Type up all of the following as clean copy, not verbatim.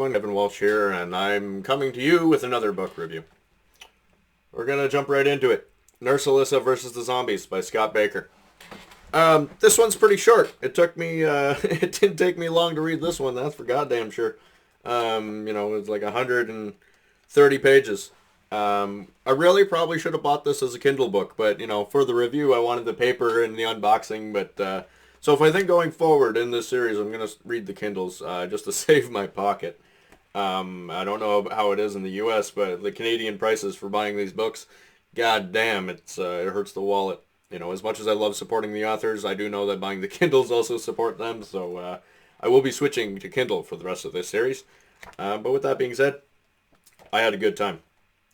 Evan Walsh here, and I'm coming to you with another book review. We're gonna jump right into it. Nurse Alissa versus the Zombies by Scott Baker. This one's pretty short. It took me, it didn't take me long to read this one. That's for goddamn sure. It's like 130 pages. I really probably should have bought this as a Kindle book, but for the review, I wanted the paper and the unboxing. But so if I think going forward in this series, I'm gonna read the Kindles just to save my pocket. I don't know how it is in the U.S., but the Canadian prices for buying these books, god damn, it hurts the wallet. As much as I love supporting the authors, I do know that buying the Kindles also support them, so I will be switching to Kindle for the rest of this series. But with that being said, I had a good time.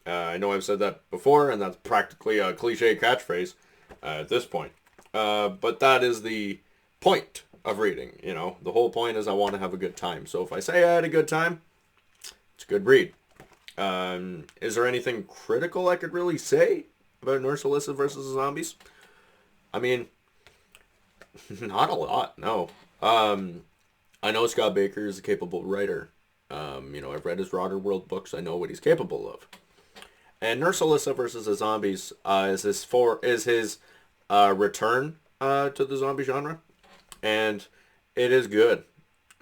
I know I've said that before, and that's practically a cliche catchphrase at this point. But that is the point of reading. The whole point is I want to have a good time. So if I say I had a good time, it's a good read. Is there anything critical I could really say about Nurse Alissa versus the Zombies? I mean, not a lot, no. I know Scott Baker is a capable writer. I've read his Rotter World books. I know what he's capable of. And Nurse Alissa versus the Zombies is his return to the zombie genre, and it is good.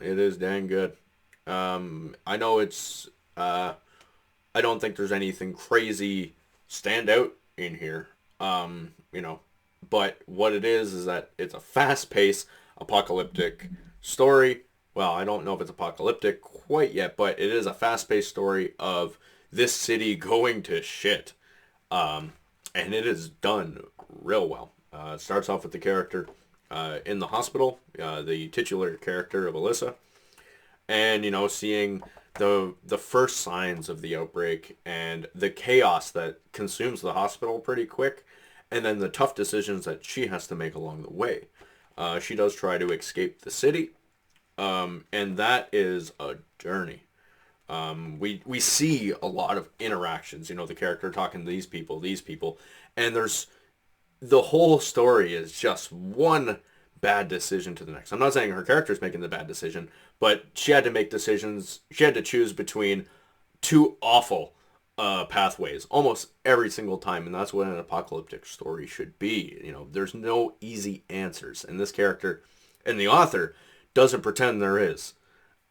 It is dang good. I know I don't think there's anything crazy stand out in here. But what it is that it's a fast-paced apocalyptic story. Well, I don't know if it's apocalyptic quite yet, but it is a fast-paced story of this city going to shit. And it is done real well. It starts off with the character in the hospital, the titular character of Alissa, and seeing the first signs of the outbreak and the chaos that consumes the hospital pretty quick, and then the tough decisions that she has to make along the way. She does try to escape the city, and that is a journey. We see a lot of interactions, the character talking to these people, and the whole story is just one bad decision to the next. I'm not saying her character's making the bad decision, but she had to make decisions. She had to choose between two awful pathways almost every single time, and that's what an apocalyptic story should be. There's no easy answers, and this character and the author doesn't pretend there is.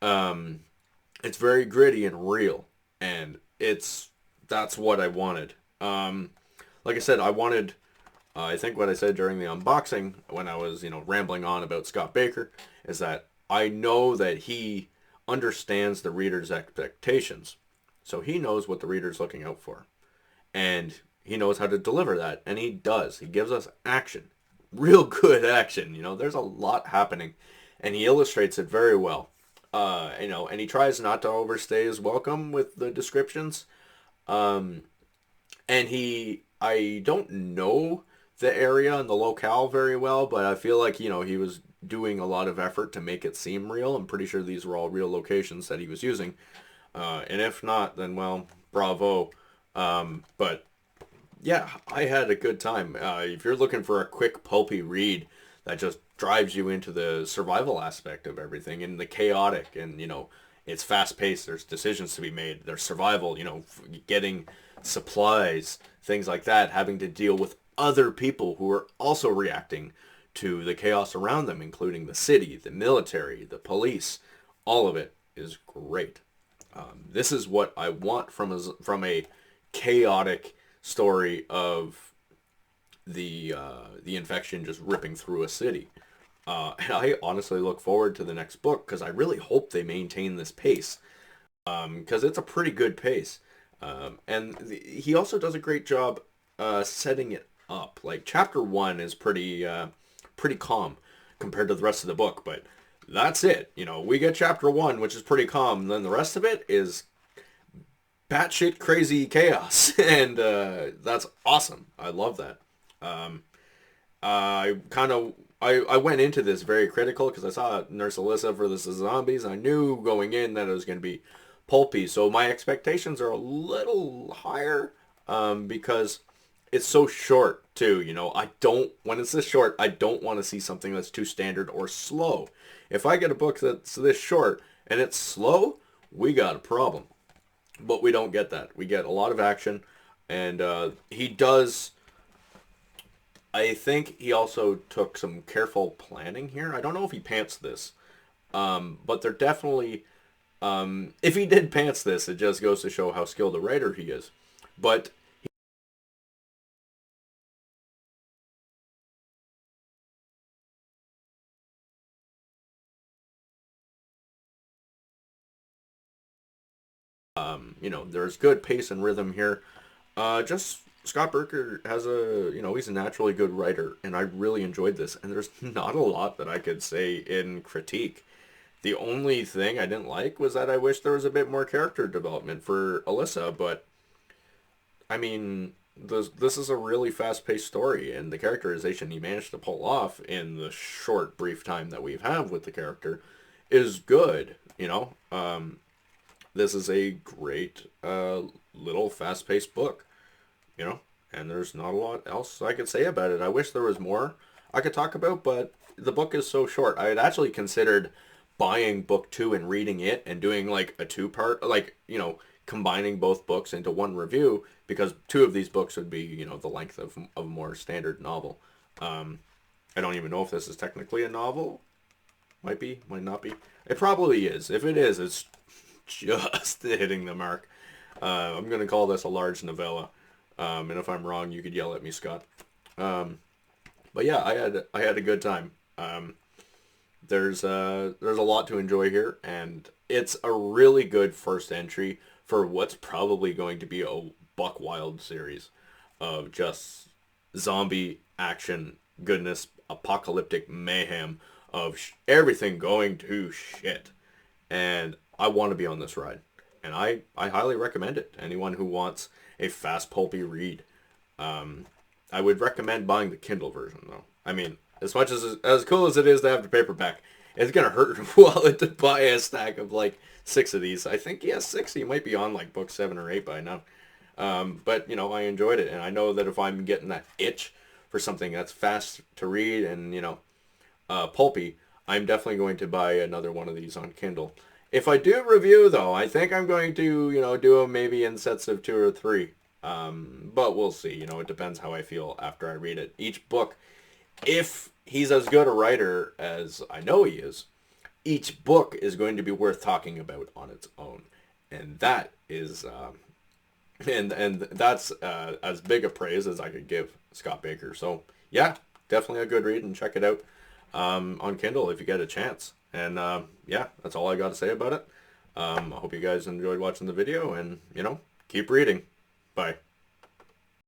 It's very gritty and real, and that's what I wanted. Like I said, I think what I said during the unboxing when I was, rambling on about Scott Baker is that I know that he understands the reader's expectations. So he knows what the reader's looking out for. And he knows how to deliver that, and he does. He gives us action. Real good action, there's a lot happening, and he illustrates it very well. And he tries not to overstay his welcome with the descriptions. And I don't know the area and the locale very well, but I feel like, he was doing a lot of effort to make it seem real. I'm pretty sure these were all real locations that he was using. And if not, then, well, bravo. But yeah, I had a good time. If you're looking for a quick, pulpy read that just drives you into the survival aspect of everything and the chaotic and, it's fast paced. There's decisions to be made. There's survival, getting supplies, things like that, having to deal with other people who are also reacting to the chaos around them, including the city, the military, the police. All of it is great. This is what I want from a chaotic story of the infection just ripping through a city. And I honestly look forward to the next book because I really hope they maintain this pace because it's a pretty good pace. He also does a great job setting it up. Like chapter 1 is pretty calm compared to the rest of the book, but that's it. We get chapter 1, which is pretty calm, and then the rest of it is batshit crazy chaos, and that's awesome. I love that. I went into this very critical because I saw Nurse Alissa versus the Zombies. I knew going in that it was going to be pulpy, so my expectations are a little higher because it's so short too. When it's this short, I don't want to see something that's too standard or slow. If I get a book that's this short and it's slow, we got a problem. But we don't get that. We get a lot of action, and he does. I think he also took some careful planning here. I don't know if he pants this, but they're definitely. If he did pants this, it just goes to show how skilled a writer he is. But there's good pace and rhythm here. Just Scott Berker has he's a naturally good writer, and I really enjoyed this. And there's not a lot that I could say in critique. The only thing I didn't like was that I wish there was a bit more character development for Alissa, but I mean, this is a really fast-paced story, and the characterization he managed to pull off in the short, brief time that we've had with the character is good. This is a great little fast-paced book, and there's not a lot else I could say about it. I wish there was more I could talk about, but the book is so short. I had actually considered buying book two and reading it and doing like a two-part, like, combining both books into one review, because two of these books would be, the length of a more standard novel. I don't even know if this is technically a novel. Might be, might not be. It probably is. If it is, it's just hitting the mark. I'm going to call this a large novella. And if I'm wrong, you could yell at me, Scott. But yeah, I had a good time. There's a lot to enjoy here, and it's a really good first entry for what's probably going to be a buck wild series of just zombie action goodness, apocalyptic mayhem of everything going to shit. And I want to be on this ride, and I highly recommend it to anyone who wants a fast pulpy read. I would recommend buying the Kindle version though. I mean, as much as cool as it is to have the paperback, it's gonna hurt your wallet to buy a stack of like 6 of these. I think he has 6. He might be on like book 7 or 8 by now. But I enjoyed it, and I know that if I'm getting that itch for something that's fast to read and pulpy, I'm definitely going to buy another one of these on Kindle. If I do review though, I think I'm going to do them maybe in sets of 2 or 3. But we'll see. It depends how I feel after I read it. Each book, if he's as good a writer as I know he is, each book is going to be worth talking about on its own, and that is and that's as big a praise as I could give Scott Baker. So yeah, definitely a good read, and check it out on Kindle if you get a chance. And yeah, that's all I got to say about it. I hope you guys enjoyed watching the video, and keep reading. Bye.